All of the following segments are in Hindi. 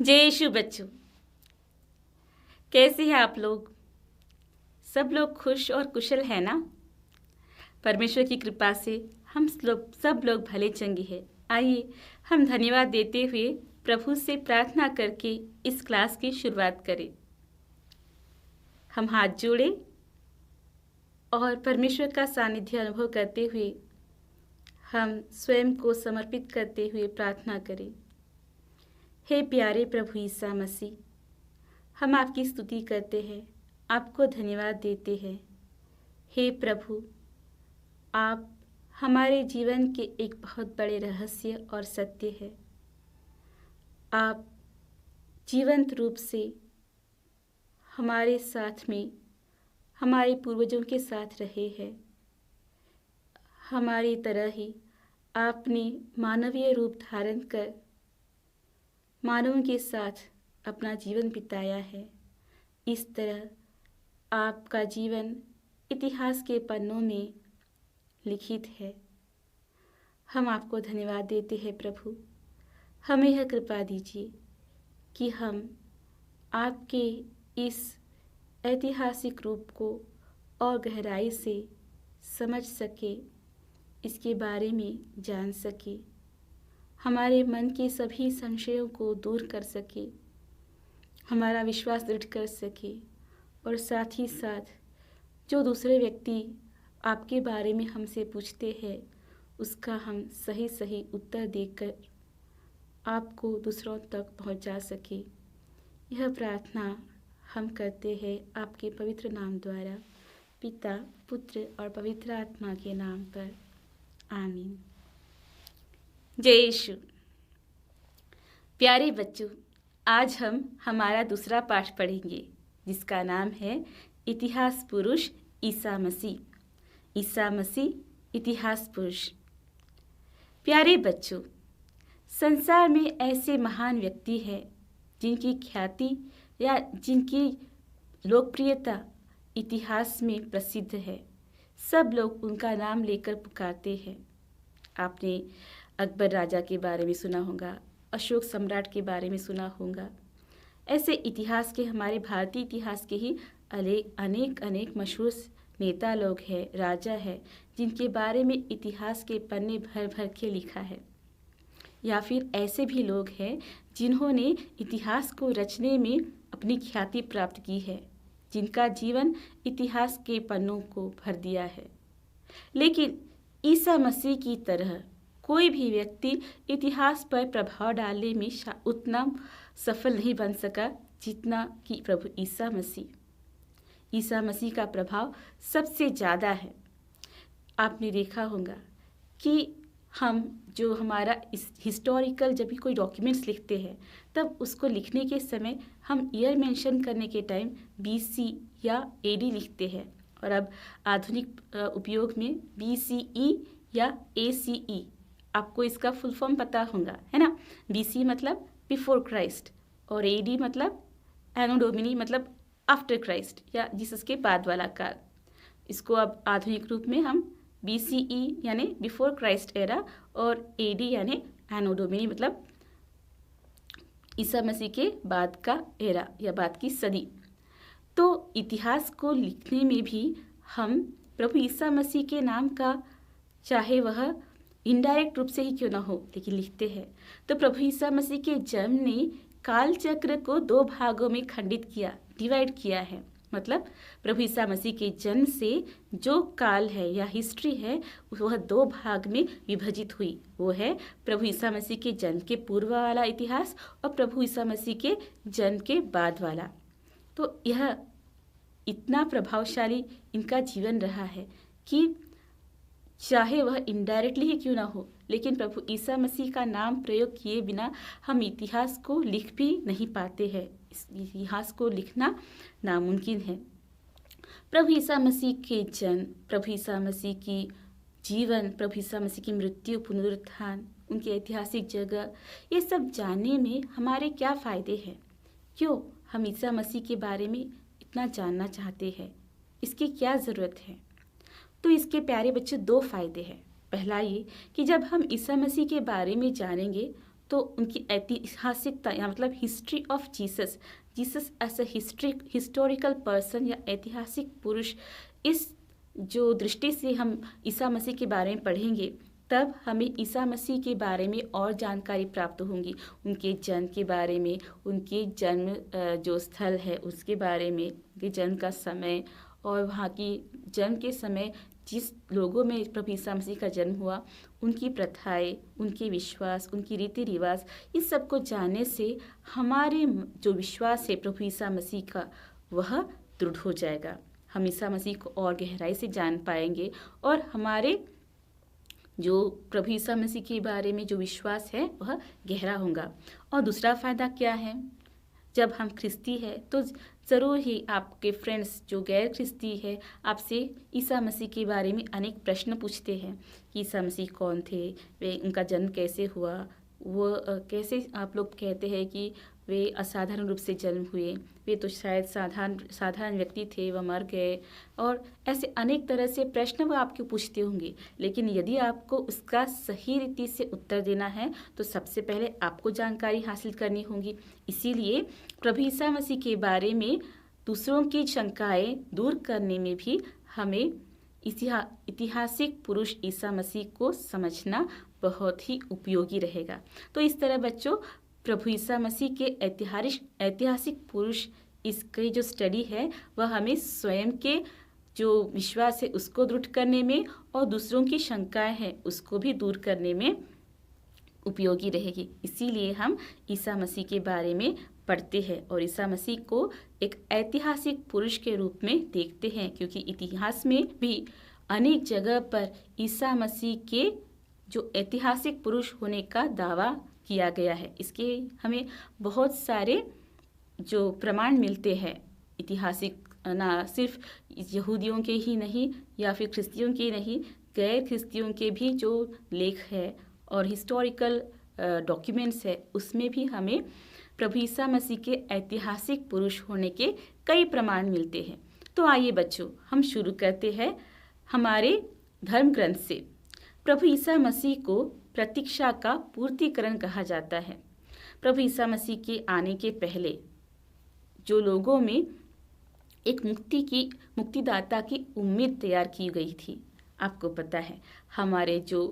जय यीशु बच्चों, कैसे हैं आप लोग? सब लोग खुश और कुशल है ना? परमेश्वर की कृपा से हम सब लोग भले चंगे हैं। आइए हम धन्यवाद देते हुए प्रभु से प्रार्थना करके इस क्लास की शुरुआत करें। हम हाथ जोड़े और परमेश्वर का सानिध्य अनुभव करते हुए हम स्वयं को समर्पित करते हुए प्रार्थना करें। हे प्यारे प्रभु ईसा मसीह, हम आपकी स्तुति करते हैं, आपको धन्यवाद देते हैं। हे प्रभु, आप हमारे जीवन के एक बहुत बड़े रहस्य और सत्य है। आप जीवंत रूप से हमारे साथ में हमारे पूर्वजों के साथ रहे हैं। हमारी तरह ही आपने मानवीय रूप धारण कर मानवों के साथ अपना जीवन बिताया है। इस तरह आपका जीवन इतिहास के पन्नों में लिखित है। हम आपको धन्यवाद देते हैं प्रभु। हमें यह कृपा दीजिए कि हम आपके इस ऐतिहासिक रूप को और गहराई से समझ सके, इसके बारे में जान सके, हमारे मन के सभी संशयों को दूर कर सके, हमारा विश्वास दृढ़ कर सके और साथ ही साथ जो दूसरे व्यक्ति आपके बारे में हमसे पूछते हैं उसका हम सही सही उत्तर देकर आपको दूसरों तक पहुंचा सके। यह प्रार्थना हम करते हैं आपके पवित्र नाम द्वारा, पिता, पुत्र और पवित्र आत्मा के नाम पर। आमीन। जय यीशु। प्यारे बच्चों, आज हम हमारा दूसरा पाठ पढ़ेंगे जिसका नाम है इतिहास पुरुष ईसा मसीह। ईसा मसीह इतिहास पुरुष। प्यारे बच्चों, संसार में ऐसे महान व्यक्ति हैं जिनकी ख्याति या जिनकी लोकप्रियता इतिहास में प्रसिद्ध है। सब लोग उनका नाम लेकर पुकारते हैं। आपने अकबर राजा के बारे में सुना होगा, अशोक सम्राट के बारे में सुना होगा। ऐसे इतिहास के, हमारे भारतीय इतिहास के ही अनेक मशहूर नेता लोग हैं, राजा है, जिनके बारे में इतिहास के पन्ने भर भर के लिखा है। या फिर ऐसे भी लोग हैं जिन्होंने इतिहास को रचने में अपनी ख्याति प्राप्त की है, जिनका जीवन इतिहास के पन्नों को भर दिया है। लेकिन ईसा मसीह की तरह कोई भी व्यक्ति इतिहास पर प्रभाव डालने में उतना सफल नहीं बन सका जितना कि प्रभु ईसा मसीह। ईसा मसीह का प्रभाव सबसे ज़्यादा है। आपने देखा होगा कि हम जो हमारा हिस्टोरिकल जब भी कोई डॉक्यूमेंट्स लिखते हैं तब उसको लिखने के समय हम ईयर मेंशन करने के टाइम BC या AD लिखते हैं, और अब आधुनिक उपयोग में BCE या ACE। आपको इसका फुल फॉर्म पता होगा, है ना? BC मतलब बिफोर क्राइस्ट और AD मतलब एनो डोमिनी मतलब आफ्टर क्राइस्ट या जीसस के बाद वाला काल। इसको अब आधुनिक रूप में हम BCE यानी बिफोर क्राइस्ट एरा और AD यानी एनो डोमिनी मतलब ईसा मसीह के बाद का एरा या बाद की सदी। तो इतिहास को लिखने में भी हम प्रभु ईसा मसीह के नाम का, चाहे वह इनडायरेक्ट रूप से ही क्यों ना हो, लेकिन लिखते हैं। तो प्रभु ईसा मसीह के जन्म ने काल चक्र को 2 भागों में खंडित किया, डिवाइड किया है। मतलब प्रभु ईसा मसीह के जन्म से जो काल है या हिस्ट्री है वह 2 भाग में विभाजित हुई। वो है प्रभु ईसा मसीह के जन्म के पूर्व वाला इतिहास और प्रभु ईसा मसीह के जन्म के बाद वाला। तो यह इतना प्रभावशाली इनका जीवन रहा है कि चाहे वह इनडायरेक्टली ही क्यों ना हो, लेकिन प्रभु ईसा मसीह का नाम प्रयोग किए बिना हम इतिहास को लिख भी नहीं पाते हैं। इस इतिहास को लिखना नामुमकिन है। प्रभु ईसा मसीह के जन्म, प्रभु ईसा मसीह की जीवन, प्रभु ईसा मसीह की मृत्यु, पुनरुत्थान, उनकी ऐतिहासिक जगह, ये सब जानने में हमारे क्या फ़ायदे हैं? क्यों हम ईसा मसीह के बारे में इतना जानना चाहते हैं? इसकी क्या ज़रूरत है? तो इसके प्यारे बच्चे 2 फ़ायदे हैं। पहला ये कि जब हम ईसा मसीह के बारे में जानेंगे तो उनकी ऐतिहासिकता या मतलब history of Jesus, Jesus as a historical person या ऐतिहासिक पुरुष, इस जो दृष्टि से हम ईसा मसीह के बारे में पढ़ेंगे तब हमें ईसा मसीह के बारे में और जानकारी प्राप्त होंगी, उनके जन्म के बारे में, उनके जन्म जो स्थल है उसके बारे में, उनके जन्म का समय और वहाँ की जन्म के समय जिस लोगों में प्रभु ईसा मसीह का जन्म हुआ उनकी प्रथाएं, उनके विश्वास, उनकी रीति रिवाज, इस सब को जानने से हमारे जो विश्वास है प्रभु ईसा मसीह का वह दृढ़ हो जाएगा। हम ईसा मसीह को और गहराई से जान पाएंगे और हमारे जो प्रभु ईसा मसीह के बारे में जो विश्वास है वह गहरा होगा। और दूसरा फ़ायदा क्या है, जब हम ख्रिस्ती है तो ज़रूर ही आपके फ्रेंड्स जो गैर ख्रिस्ती है आपसे ईसा मसीह के बारे में अनेक प्रश्न पूछते हैं कि ईसा मसीह कौन थे, वे उनका जन्म कैसे हुआ, वो कैसे आप लोग कहते हैं कि वे असाधारण रूप से जन्म हुए, वे तो शायद साधारण व्यक्ति थे, वह मर गए, और ऐसे अनेक तरह से प्रश्न वो आपके पूछते होंगे। लेकिन यदि आपको उसका सही रीति से उत्तर देना है तो सबसे पहले आपको जानकारी हासिल करनी होगी। इसीलिए प्रभु ईसा मसीह के बारे में दूसरों की शंकाएं दूर करने में भी हमें ऐतिहासिक पुरुष ईसा मसीह को समझना बहुत ही उपयोगी रहेगा। तो इस तरह बच्चों प्रभु ईसा मसीह के ऐतिहासिक पुरुष इसकी जो स्टडी है वह हमें स्वयं के जो विश्वास है उसको दृढ़ करने में और दूसरों की शंकाएं हैं उसको भी दूर करने में उपयोगी रहेगी। इसीलिए हम ईसा मसीह के बारे में पढ़ते हैं और ईसा मसीह को एक ऐतिहासिक पुरुष के रूप में देखते हैं, क्योंकि इतिहास में भी अनेक जगह पर ईसा मसीह के जो ऐतिहासिक पुरुष होने का दावा किया गया है। इसके हमें बहुत सारे जो प्रमाण मिलते हैं ऐतिहासिक, ना सिर्फ यहूदियों के ही नहीं या फिर ख्रिस्तियों के नहीं, गैर ख्रिस्तियों के भी जो लेख है और हिस्टोरिकल डॉक्यूमेंट्स है उसमें भी हमें प्रभु ईसा मसीह के ऐतिहासिक पुरुष होने के कई प्रमाण मिलते हैं। तो आइए बच्चों हम शुरू करते हैं हमारे धर्म ग्रंथ से। प्रभु ईसा मसीह को प्रतीक्षा का पूर्तिकरण कहा जाता है। प्रभु ईसा मसीह के आने के पहले जो लोगों में एक मुक्तिदाता की उम्मीद तैयार की गई थी। आपको पता है हमारे जो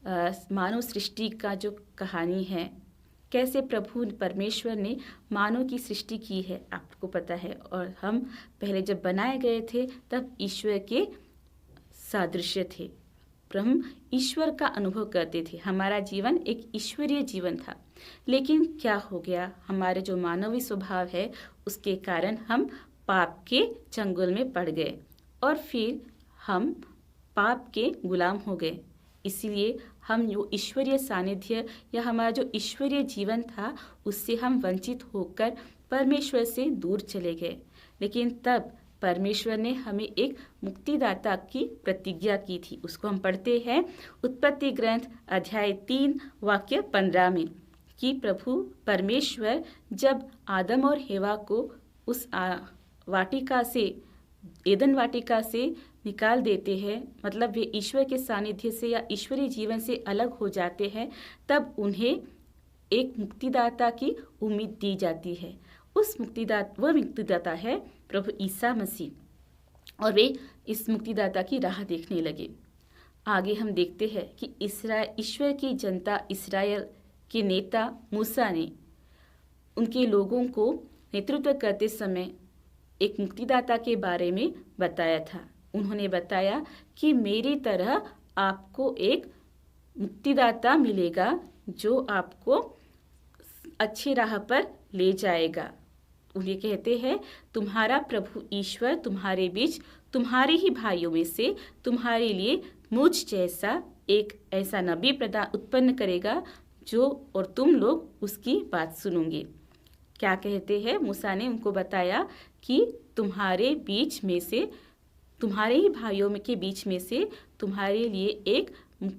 मानव सृष्टि का जो कहानी है, कैसे प्रभु परमेश्वर ने मानव की सृष्टि की है आपको पता है, और हम पहले जब बनाए गए थे तब ईश्वर के सादृश्य थे, हम ईश्वर का अनुभव करते थे, हमारा जीवन एक ईश्वरीय जीवन था। लेकिन क्या हो गया, हमारे जो मानवीय स्वभाव है उसके कारण हम पाप के चंगुल में पड़ गए और फिर हम पाप के गुलाम हो गए। इसलिए हम जो ईश्वरीय सानिध्य या हमारा जो ईश्वरीय जीवन था उससे हम वंचित होकर परमेश्वर से दूर चले गए। लेकिन तब परमेश्वर ने हमें एक मुक्तिदाता की प्रतिज्ञा की थी। उसको हम पढ़ते हैं उत्पत्ति ग्रंथ अध्याय 3 वाक्य 15 में कि प्रभु परमेश्वर जब आदम और हेवा को उस वाटिका से, एदन वाटिका से निकाल देते हैं, मतलब वे ईश्वर के सानिध्य से या ईश्वरीय जीवन से अलग हो जाते हैं, तब उन्हें एक मुक्तिदाता की उम्मीद दी जाती है। वह मुक्तिदाता है प्रभु ईसा मसीह, और वे इस मुक्तिदाता की राह देखने लगे। आगे हम देखते हैं कि ईश्वर की जनता इस्राएल के नेता मूसा ने उनके लोगों को नेतृत्व करते समय एक मुक्तिदाता के बारे में बताया था। उन्होंने बताया कि मेरी तरह आपको एक मुक्तिदाता मिलेगा जो आपको अच्छी राह पर ले जाएगा। उन्हें कहते हैं तुम्हारा प्रभु ईश्वर तुम्हारे बीच तुम्हारे ही भाइयों में से तुम्हारे लिए मुझ जैसा एक ऐसा नबी उत्पन्न करेगा जो, और तुम लोग उसकी बात सुनोगे। क्या कहते हैं, मूसा ने उनको बताया कि तुम्हारे बीच में से, तुम्हारे ही भाइयों के बीच में से तुम्हारे लिए एक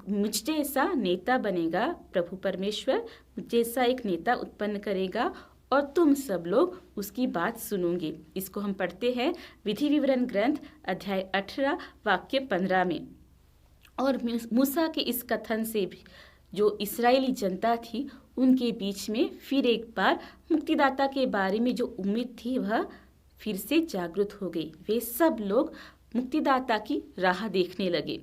मुझ जैसा नेता बनेगा, प्रभु परमेश्वर मुझ जैसा एक नेता उत्पन्न करेगा और तुम सब लोग उसकी बात सुनोगे। इसको हम पढ़ते हैं विधि विवरण ग्रंथ अध्याय 18 वाक्य 15 में। और मूसा के इस कथन से भी जो इस्राएली जनता थी उनके बीच में फिर एक बार मुक्तिदाता के बारे में जो उम्मीद थी वह फिर से जागृत हो गई। वे सब लोग मुक्तिदाता की राह देखने लगे।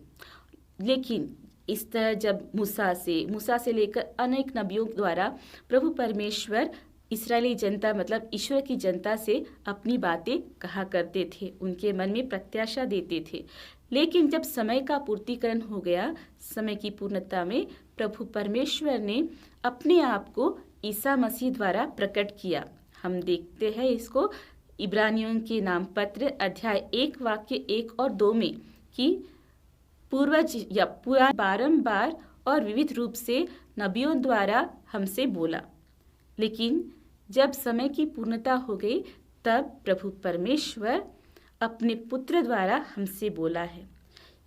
लेकिन इस तरह जब मूसा से लेकर अनेक नबियों द्वारा प्रभु परमेश्वर इस्राएली जनता मतलब ईश्वर की जनता से अपनी बातें कहा करते थे, उनके मन में प्रत्याशा देते थे। लेकिन जब समय का पूर्तिकरण हो गया, समय की पूर्णता में प्रभु परमेश्वर ने अपने आप को ईसा मसीह द्वारा प्रकट किया। हम देखते हैं इसको इब्रानियों के नाम पत्र अध्याय 1 वाक्य 1 और 2 में कि पूर्वज या पुराण बारंबार और विविध रूप से नबियों द्वारा हमसे बोला, लेकिन जब समय की पूर्णता हो गई तब प्रभु परमेश्वर अपने पुत्र द्वारा हमसे बोला है।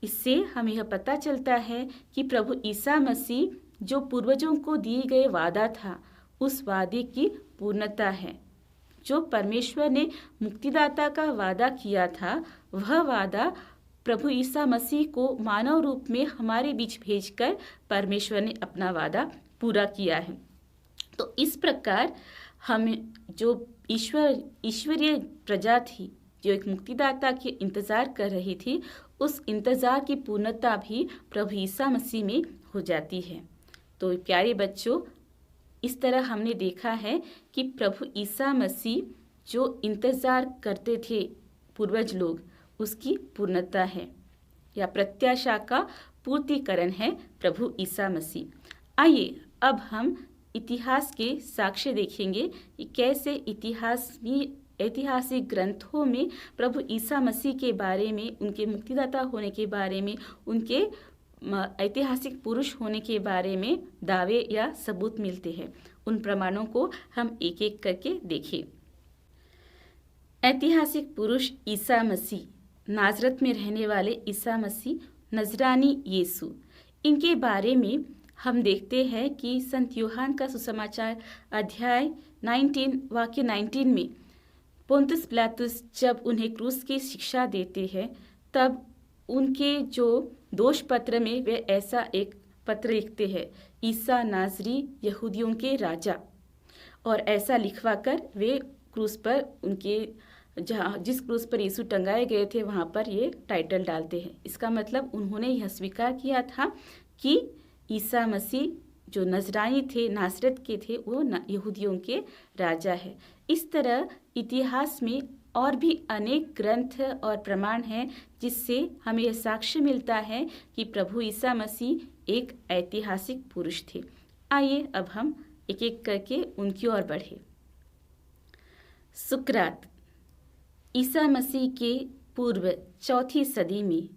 इससे हमें यह पता चलता है कि प्रभु ईसा मसीह जो पूर्वजों को दिए गए वादा था उस वादे की पूर्णता है। जो परमेश्वर ने मुक्तिदाता का वादा किया था वह वादा प्रभु ईसा मसीह को मानव रूप में हमारे बीच भेजकर परमेश्वर ने अपना वादा पूरा किया है। तो इस प्रकार हम जो ईश्वरीय प्रजा थी जो एक मुक्तिदाता के इंतजार कर रही थी, उस इंतजार की पूर्णता भी प्रभु ईसा मसीह में हो जाती है। तो प्यारे बच्चों, इस तरह हमने देखा है कि प्रभु ईसा मसीह जो इंतजार करते थे पूर्वज लोग, उसकी पूर्णता है या प्रत्याशा का पूर्तिकरण है प्रभु ईसा मसीह। आइए अब हम इतिहास के साक्ष्य देखेंगे कि कैसे ऐतिहासिक ग्रंथों में प्रभु ईसा मसीह के बारे में, उनके मुक्तिदाता होने के बारे में, उनके ऐतिहासिक पुरुष होने के बारे में दावे या सबूत मिलते हैं। उन प्रमाणों को हम एक एक करके देखें। ऐतिहासिक पुरुष ईसा मसीह, नाजरत में रहने वाले ईसा मसीह, नजरानी यीशु, इनके बारे में हम देखते हैं कि संत यूहन्ना का सुसमाचार अध्याय 19 वाक्य 19 में पोंतुस पिलातुस जब उन्हें क्रूस की शिक्षा देते हैं तब उनके जो दोष पत्र में वे ऐसा एक पत्र लिखते हैं, ईसा नाजरी यहूदियों के राजा, और ऐसा लिखवाकर वे क्रूस पर उनके जिस क्रूस पर यीशु टंगाए गए थे वहाँ पर ये टाइटल डालते हैं। इसका मतलब उन्होंने यह स्वीकार किया था कि ईसा मसीह जो नजरानी थे, नासरत के थे, वो यहूदियों के राजा है। इस तरह इतिहास में और भी अनेक ग्रंथ और प्रमाण हैं जिससे हमें यह साक्ष्य मिलता है कि प्रभु ईसा मसीह एक ऐतिहासिक पुरुष थे। आइए अब हम एक एक करके उनकी ओर बढ़े। सुकरात, ईसा मसीह के पूर्व 4वीं सदी में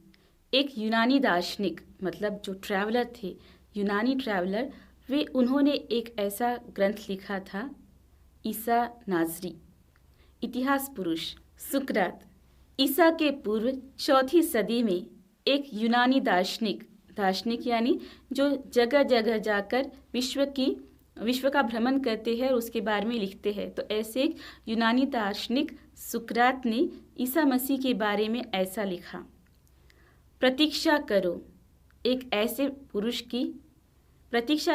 एक यूनानी दार्शनिक मतलब जो ट्रैवलर थे, यूनानी ट्रैवलर, वे उन्होंने एक ऐसा ग्रंथ लिखा था, ईसा नाजरी। इतिहास पुरुष सुकरात ईसा के पूर्व 4वीं सदी में एक यूनानी दार्शनिक यानी जो जगह जगह जाकर विश्व का भ्रमण करते हैं और उसके बारे में लिखते हैं। तो ऐसे एक यूनानी दार्शनिक सुकरात ने ईसा मसीह के बारे में ऐसा लिखा, प्रतीक्षा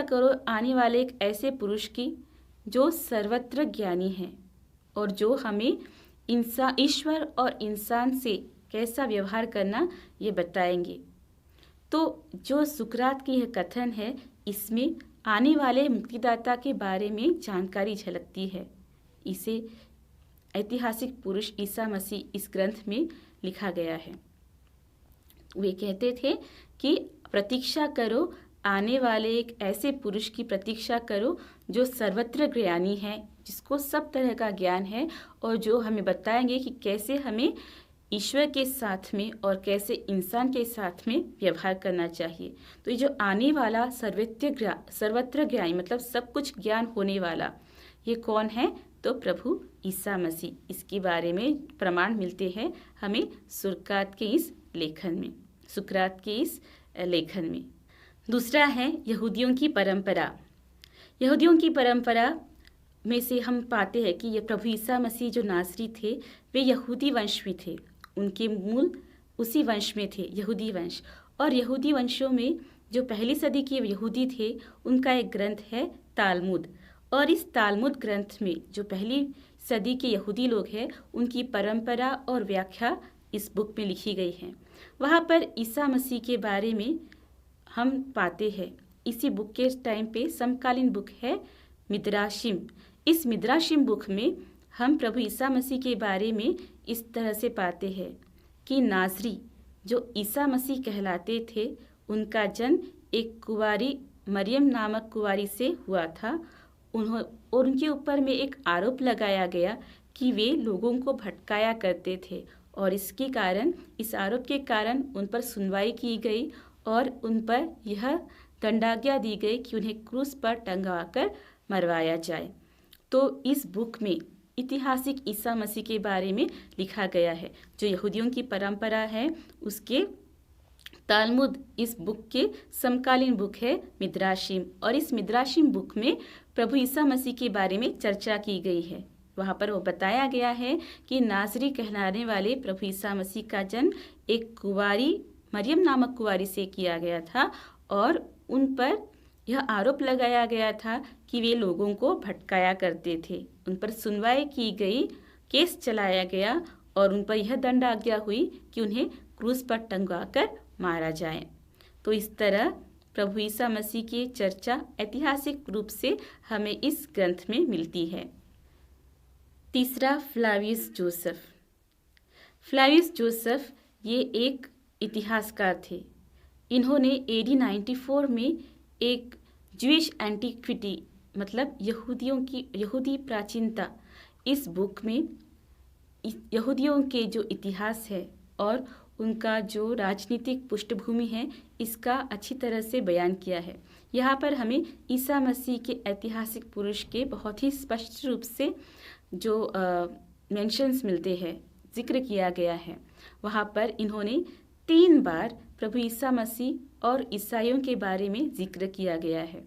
करो आने वाले एक ऐसे पुरुष की जो सर्वत्र ज्ञानी है और जो हमें ईश्वर और इंसान से कैसा व्यवहार करना ये बताएंगे। तो जो सुकरात की यह कथन है, इसमें आने वाले मुक्तिदाता के बारे में जानकारी झलकती है। इसे ऐतिहासिक पुरुष ईसा मसीह इस ग्रंथ में लिखा गया है। वे कहते थे कि प्रतीक्षा करो, आने वाले एक ऐसे पुरुष की प्रतीक्षा करो जो सर्वत्र ज्ञानी है, जिसको सब तरह का ज्ञान है और जो हमें बताएंगे कि कैसे हमें ईश्वर के साथ में और कैसे इंसान के साथ में व्यवहार करना चाहिए। तो ये जो आने वाला सर्वत्र ज्ञानी मतलब सब कुछ ज्ञान होने वाला, ये कौन है? तो प्रभु ईसा मसीह। इसके बारे में प्रमाण मिलते हैं हमें सुकरात के इस लेखन में। दूसरा है यहूदियों की परंपरा। यहूदियों की परंपरा में से हम पाते हैं कि ये प्रभु ईसा मसीह जो नासरी थे, वे यहूदी वंश में थे। उनके मूल उसी वंश में थे, यहूदी वंश। और यहूदी वंशों में जो पहली सदी के यहूदी थे उनका एक ग्रंथ है तालमुद। और इस तालमुद ग्रंथ में जो पहली सदी के यहूदी लोग हैं उनकी परंपरा और व्याख्या इस बुक में लिखी गई है। वहाँ पर ईसा मसीह के बारे में हम पाते हैं। इसी बुक के टाइम पे समकालीन बुक है मिद्राशिम। इस मिद्राशिम बुक में हम प्रभु ईसा मसीह के बारे में इस तरह से पाते हैं कि नाजरी जो ईसा मसीह कहलाते थे उनका जन्म एक कुंवारी मरियम नामक कुंवारी से हुआ था। और उनके ऊपर में एक आरोप लगाया गया कि वे लोगों को भटकाया करते थे और इस आरोप के कारण उन पर सुनवाई की गई और उन पर यह दंडाज्ञा दी गई कि उन्हें क्रूस पर टंगाकर मरवाया जाए। तो इस बुक में ऐतिहासिक ईसा मसीह के बारे में लिखा गया है। जो यहूदियों की परंपरा है उसके तालमुद इस बुक के समकालीन बुक है मिद्राशिम। और इस मिद्राशिम बुक में प्रभु ईसा मसीह के बारे में चर्चा की गई है। वहाँ पर वो बताया गया है कि नाजरी कहलाने वाले प्रभु ईसा मसीह का जन्म एक कुंवारी मरियम नामक कुंवारी से किया गया था और उन पर यह आरोप लगाया गया था कि वे लोगों को भटकाया करते थे। उन पर सुनवाई की गई, केस चलाया गया और उन पर यह दंडाज्ञा हुई कि उन्हें क्रूस पर टंगाकर मारा जाए। तो इस तरह प्रभु ईसा मसीह की चर्चा ऐतिहासिक रूप से हमें इस ग्रंथ में मिलती है। तीसरा, फ्लावियस जोसेफ। फ्लावियस जोसेफ ये एक इतिहासकार थे। इन्होंने AD 94 में एक ज्यूइश एंटीक्विटी मतलब यहूदी प्राचीनता इस बुक में यहूदियों के जो इतिहास है और उनका जो राजनीतिक पृष्ठभूमि है इसका अच्छी तरह से बयान किया है। यहाँ पर हमें ईसा मसीह के ऐतिहासिक पुरुष के बहुत ही स्पष्ट रूप से जो मेंशंस मिलते हैं, जिक्र किया गया है। वहाँ पर इन्होंने 3 बार प्रभु ईसा मसीह और ईसाइयों के बारे में जिक्र किया गया है।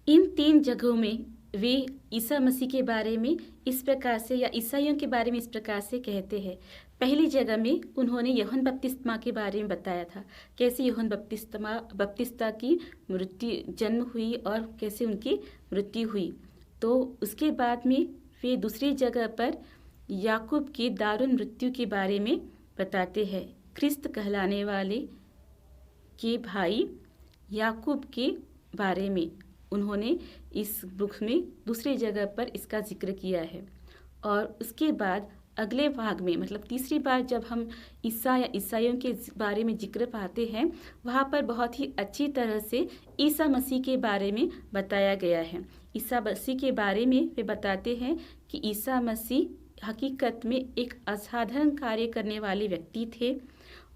इन 3 जगहों में वे ईसा मसीह के बारे में इस प्रकार से या ईसाइयों के बारे में इस प्रकार से कहते हैं। पहली जगह में उन्होंने यूहन्ना बपतिस्मा के बारे में बताया था, कैसे यूहन्ना बपतिस्ता की जन्म हुई और कैसे उनकी मृत्यु हुई। तो उसके बाद में वे दूसरी जगह पर याकूब की दारुण मृत्यु के बारे में बताते हैं। ख्रिस्त कहलाने वाले के भाई याकूब के बारे में उन्होंने इस बुक में दूसरी जगह पर इसका जिक्र किया है। और उसके बाद अगले भाग में मतलब तीसरी बार जब हम ईसा या ईसाइयों के बारे में जिक्र पाते हैं, वहाँ पर बहुत ही अच्छी तरह से ईसा मसीह के बारे में बताया गया है। ईसा मसीह के बारे में वे बताते हैं कि ईसा मसीह हकीकत में एक असाधारण कार्य करने वाले व्यक्ति थे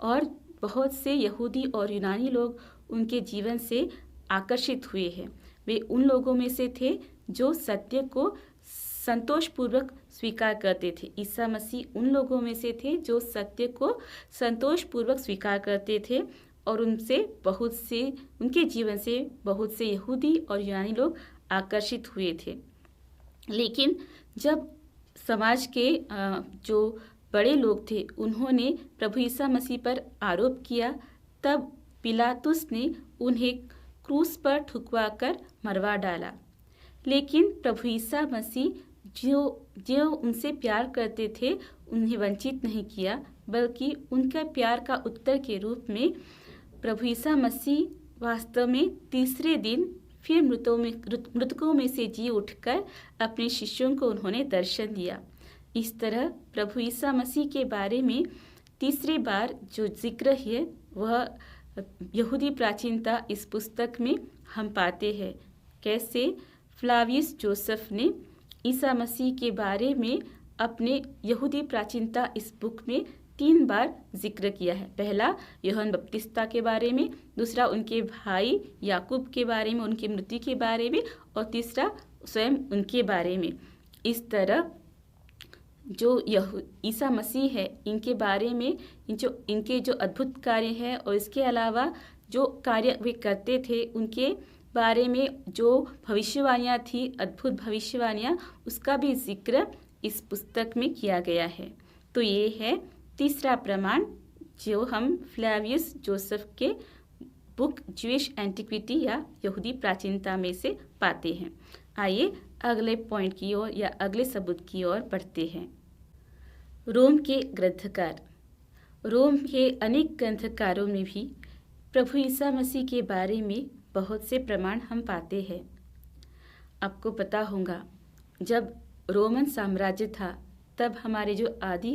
और बहुत से यहूदी और यूनानी लोग उनके जीवन से आकर्षित हुए हैं। वे उन लोगों में से थे जो सत्य को संतोषपूर्वक स्वीकार करते थे। ईसा मसीह उन लोगों में से थे जो सत्य को संतोषपूर्वक स्वीकार करते थे और उनके जीवन से बहुत से यहूदी और यूनानी लोग आकर्षित हुए थे। लेकिन जब समाज के जो बड़े लोग थे उन्होंने प्रभु ईसा मसीह पर आरोप किया, तब पिलातुस ने उन्हें क्रूस पर ठुकवाकर मरवा डाला। लेकिन प्रभु ईसा मसीह जो उनसे प्यार करते थे उन्हें वंचित नहीं किया, बल्कि उनका प्यार का उत्तर के रूप में प्रभु ईसा मसीह वास्तव में तीसरे दिन फिर मृतकों में से जी उठकर अपने शिष्यों को उन्होंने दर्शन दिया। इस तरह प्रभु ईसा मसीह के बारे में तीसरी बार जो जिक्र है वह यहूदी प्राचीनता इस पुस्तक में हम पाते हैं। कैसे फ्लावियस जोसेफ ने ईसा मसीह के बारे में अपने यहूदी प्राचीनता इस बुक में 3 बार जिक्र किया है। पहला यूहन्ना बपतिस्ता के बारे में, दूसरा उनके भाई याकूब के बारे में, उनकी मृत्यु के बारे में, और तीसरा स्वयं उनके बारे में। इस तरह जो ईसा मसीह है इनके बारे में इनके जो अद्भुत कार्य हैं और इसके अलावा जो कार्य वे करते थे उनके बारे में जो भविष्यवाणियाँ थी, अद्भुत भविष्यवाणियाँ, उसका भी जिक्र इस पुस्तक में किया गया है। तो ये है तीसरा प्रमाण जो हम फ्लावियस जोसेफ के बुक ज्यूइश एंटिक्विटी या यहूदी प्राचीनता में से पाते हैं। आइए अगले पॉइंट की ओर या अगले सबूत की ओर बढ़ते हैं। रोम के ग्रंथकार। रोम के अनेक ग्रंथकारों में भी प्रभु ईसा मसीह के बारे में बहुत से प्रमाण हम पाते हैं। आपको पता होगा, जब रोमन साम्राज्य था तब हमारे जो आदि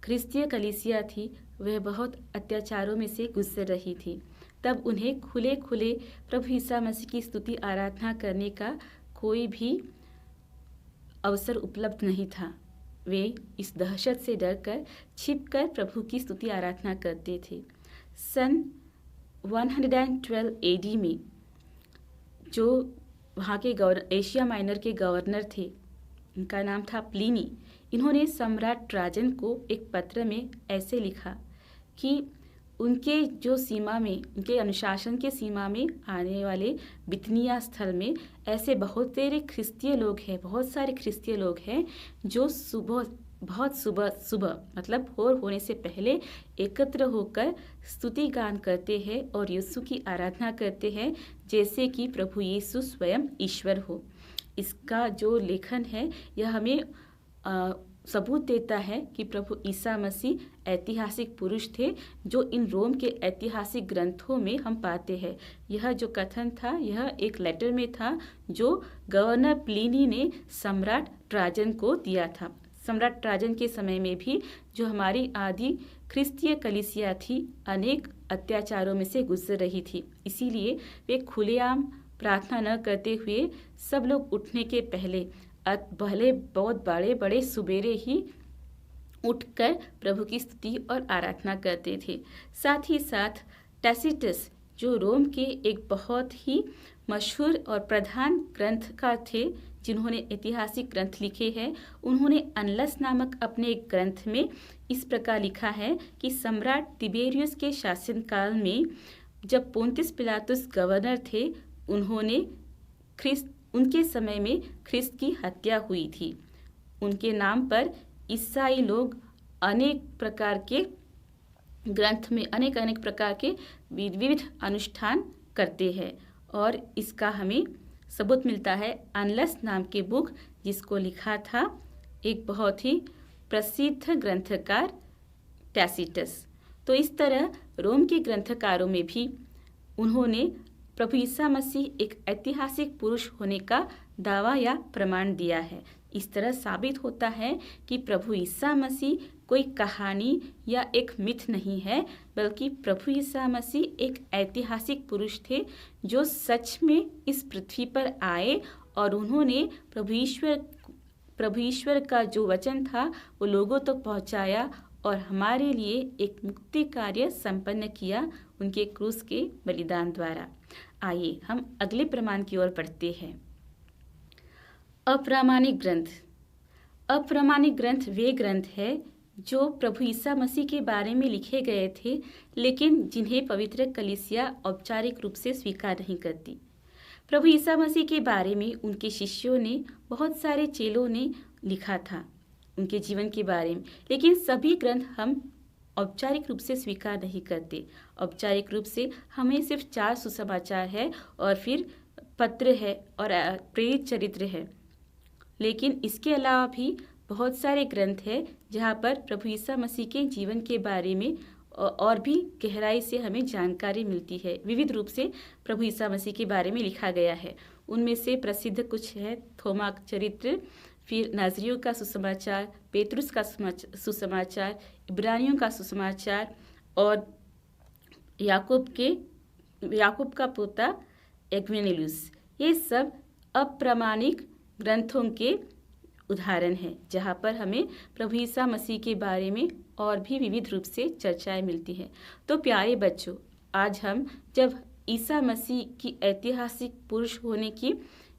ख्रिस्तीय कलीसिया थी वह बहुत अत्याचारों में से गुजर रही थी। तब उन्हें खुले खुले प्रभु ईसा मसीह की स्तुति आराधना करने का कोई भी अवसर उपलब्ध नहीं था। वे इस दहशत से डरकर छिपकर प्रभु की स्तुति आराधना करते थे। सन 112 एडी में जो वहाँ के एशिया माइनर के गवर्नर थे, उनका नाम था प्लिनी, इन्होंने सम्राट ट्राजन को एक पत्र में ऐसे लिखा कि उनके जो सीमा में, उनके अनुशासन के सीमा में आने वाले बिथनिया स्थल में ऐसे बहुत सारे ख्रिस्तीय लोग हैं जो सुबह मतलब भोर होने से पहले एकत्र होकर स्तुति गान करते हैं और यीशु की आराधना करते हैं जैसे कि प्रभु यीशु स्वयं ईश्वर हो। इसका जो लेखन है यह हमें सबूत देता है कि प्रभु ईसा मसीह ऐतिहासिक पुरुष थे जो इन रोम के ऐतिहासिक ग्रंथों में हम पाते हैं। यह जो कथन था यह एक लेटर में था जो गवर्नर प्लिनी ने सम्राट ट्राजन को दिया था। सम्राट ट्राजन के समय में भी जो हमारी आदि ख्रिस्तीय कलीसिया थी अनेक अत्याचारों में से गुजर रही थी, इसीलिए वे खुलेआम प्रार्थना न करते हुए सब लोग उठने के पहले बहुत बड़े सुबेरे ही उठकर प्रभु की स्तुति और आराधना करते थे। साथ ही साथ टैसिटस जो रोम के एक बहुत ही मशहूर और प्रधान ग्रंथकार थे जिन्होंने ऐतिहासिक ग्रंथ लिखे हैं, उन्होंने अनलस नामक अपने एक ग्रंथ में इस प्रकार लिखा है कि सम्राट तिबेरियस के शासनकाल में जब पोंतियस पिलातुस गवर्नर थे उनके समय में ख्रिस्त की हत्या हुई थी। उनके नाम पर ईसाई लोग अनेक प्रकार के ग्रंथ में अनेक प्रकार के विविध अनुष्ठान करते हैं और इसका हमें सबूत मिलता है अनलस नाम के बुक जिसको लिखा था एक बहुत ही प्रसिद्ध ग्रंथकार टैसिटस। तो इस तरह रोम के ग्रंथकारों में भी उन्होंने प्रभु ईसा मसीह एक ऐतिहासिक पुरुष होने का दावा या प्रमाण दिया है। इस तरह साबित होता है कि प्रभु ईसा मसीह कोई कहानी या एक मिथ नहीं है, बल्कि प्रभु ईसा मसीह एक ऐतिहासिक पुरुष थे जो सच में इस पृथ्वी पर आए और उन्होंने प्रभु ईश्वर का जो वचन था वो लोगों तक पहुंचाया और हमारे लिए एक मुक्ति कार्य संपन्न किया उनके क्रूस के बलिदान द्वारा। आइए हम अगले प्रमाण की ओर बढ़ते हैं। अप्रामाणिक ग्रंथ। अप्रामाणिक ग्रंथ वे ग्रंथ है जो प्रभु ईसा मसीह के बारे में लिखे गए थे लेकिन जिन्हें पवित्र कलीसिया औपचारिक रूप से स्वीकार नहीं करती। प्रभु ईसा मसीह के बारे में उनके शिष्यों ने, बहुत सारे चेलों ने लिखा था उनके जीवन के बारे में, लेकिन सभी ग्रंथ हम औपचारिक रूप से स्वीकार नहीं करते। औपचारिक रूप से हमें सिर्फ 4 सुसमाचार है और फिर पत्र है और प्रेरित चरित्र है, लेकिन इसके अलावा भी बहुत सारे ग्रंथ हैं जहाँ पर प्रभु ईसा मसीह के जीवन के बारे में और भी गहराई से हमें जानकारी मिलती है। विविध रूप से प्रभु ईसा मसीह के बारे में लिखा गया है। उनमें से प्रसिद्ध कुछ है थोमा चरित्र, फिर नाजरियों का सुसमाचार, पेतरुस का सुसमाचार, इब्रानियों का सुसमाचार और याकूब का पोता एग्वेनेलुस। ये सब अप्रामाणिक ग्रंथों के उदाहरण हैं जहाँ पर हमें प्रभु ईसा मसीह के बारे में और भी विविध रूप से चर्चाएं मिलती हैं। तो प्यारे बच्चों, आज हम जब ईसा मसीह की ऐतिहासिक पुरुष होने की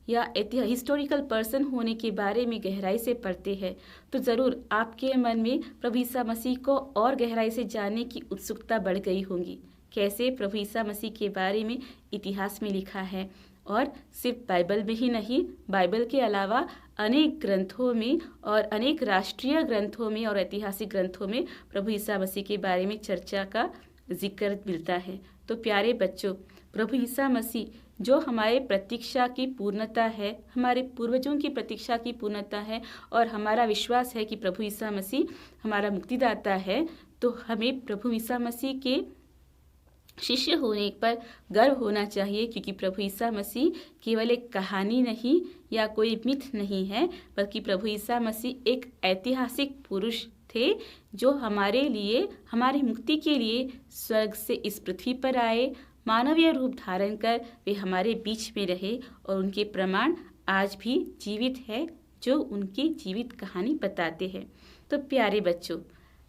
या हिस्टोरिकल पर्सन होने के बारे में गहराई से पढ़ते हैं तो ज़रूर आपके मन में प्रभु ईसा मसीह को और गहराई से जानने की उत्सुकता बढ़ गई होगी। कैसे प्रभु ईसा मसीह के बारे में इतिहास में लिखा है और सिर्फ बाइबल में ही नहीं, बाइबल के अलावा अनेक ग्रंथों में और अनेक राष्ट्रीय ग्रंथों में और ऐतिहासिक ग्रंथों में प्रभु ईसा मसीह के बारे में चर्चा का जिक्र मिलता है। तो प्यारे बच्चों, प्रभु ईसा मसीह जो हमारे प्रतीक्षा की पूर्णता है, हमारे पूर्वजों की प्रतीक्षा की पूर्णता है, और हमारा विश्वास है कि प्रभु ईसा मसीह हमारा मुक्तिदाता है, तो हमें प्रभु ईसा मसीह के शिष्य होने पर गर्व होना चाहिए, क्योंकि प्रभु ईसा मसीह केवल एक कहानी नहीं या कोई मिथ नहीं है, बल्कि प्रभु ईसा मसीह एक ऐतिहासिक पुरुष थे जो हमारे लिए, हमारी मुक्ति के लिए स्वर्ग से इस पृथ्वी पर आए, मानवीय रूप धारण कर वे हमारे बीच में रहे, और उनके प्रमाण आज भी जीवित है जो उनकी जीवित कहानी बताते हैं। तो प्यारे बच्चों,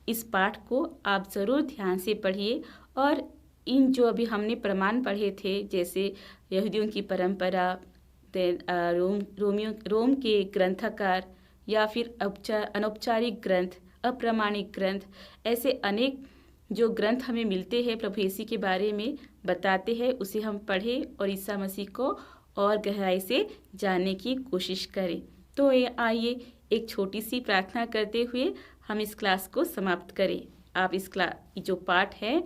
इस पाठ को आप ज़रूर ध्यान से पढ़िए, और इन जो अभी हमने प्रमाण पढ़े थे, जैसे यहूदियों की परंपरा, रोम के ग्रंथकार, या फिर अनौपचारिक ग्रंथ, अप्रामाणिक ग्रंथ, ऐसे अनेक जो ग्रंथ हमें मिलते हैं प्रभु यीशु के बारे में बताते हैं, उसे हम पढ़ें और ईसा मसीह को और गहराई से जानने की कोशिश करें। तो आइए एक छोटी सी प्रार्थना करते हुए हम इस क्लास को समाप्त करें। आप इस क्लास जो पाठ है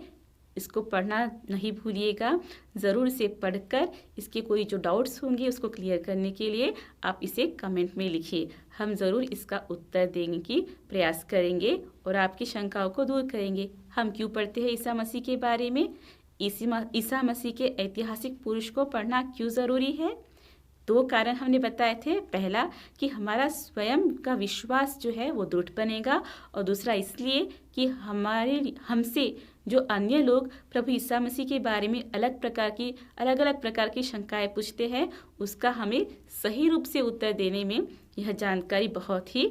इसको पढ़ना नहीं भूलिएगा, ज़रूर इसे पढ़कर इसके कोई जो डाउट्स होंगे उसको क्लियर करने के लिए आप इसे कमेंट में लिखिए। हम ज़रूर इसका उत्तर देने की प्रयास करेंगे और आपकी शंकाओं को दूर करेंगे। हम क्यों पढ़ते हैं ईसा मसीह के बारे में, ईसा मसीह के ऐतिहासिक पुरुष को पढ़ना क्यों ज़रूरी है? 2 कारण हमने बताए थे। पहला कि हमारा स्वयं का विश्वास जो है वो दृढ़ बनेगा, और दूसरा इसलिए कि हमसे जो अन्य लोग प्रभु ईसा मसीह के बारे में अलग अलग प्रकार की शंकाएं पूछते हैं, उसका हमें सही रूप से उत्तर देने में यह जानकारी बहुत ही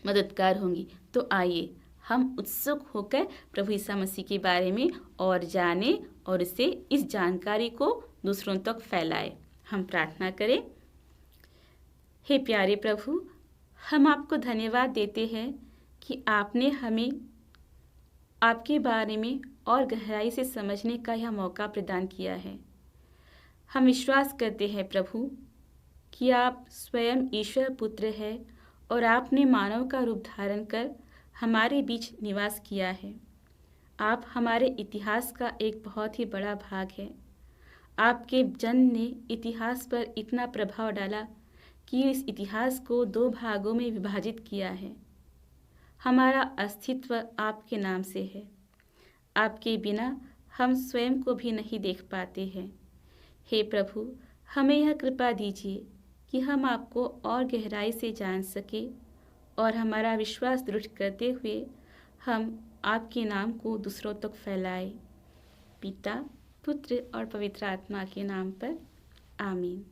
मददगार होंगी। तो आइए हम उत्सुक होकर प्रभु ईसा मसीह के बारे में और जानें और इस जानकारी को दूसरों तक फैलाएं। हम प्रार्थना करें। हे प्यारे प्रभु, हम आपको धन्यवाद देते हैं कि आपने हमें आपके बारे में और गहराई से समझने का यह मौका प्रदान किया है। हम विश्वास करते हैं प्रभु कि आप स्वयं ईश्वर पुत्र हैं और आपने मानव का रूप धारण कर हमारे बीच निवास किया है। आप हमारे इतिहास का एक बहुत ही बड़ा भाग है। आपके जन्म ने इतिहास पर इतना प्रभाव डाला कि इस इतिहास को 2 भागों में विभाजित किया है। हमारा अस्तित्व आपके नाम से है। आपके बिना हम स्वयं को भी नहीं देख पाते हैं। हे प्रभु, हमें यह कृपा दीजिए कि हम आपको और गहराई से जान सके और हमारा विश्वास दृढ़ करते हुए हम आपके नाम को दूसरों तक फैलाएं। पिता, पुत्र और पवित्र आत्मा के नाम पर आमीन।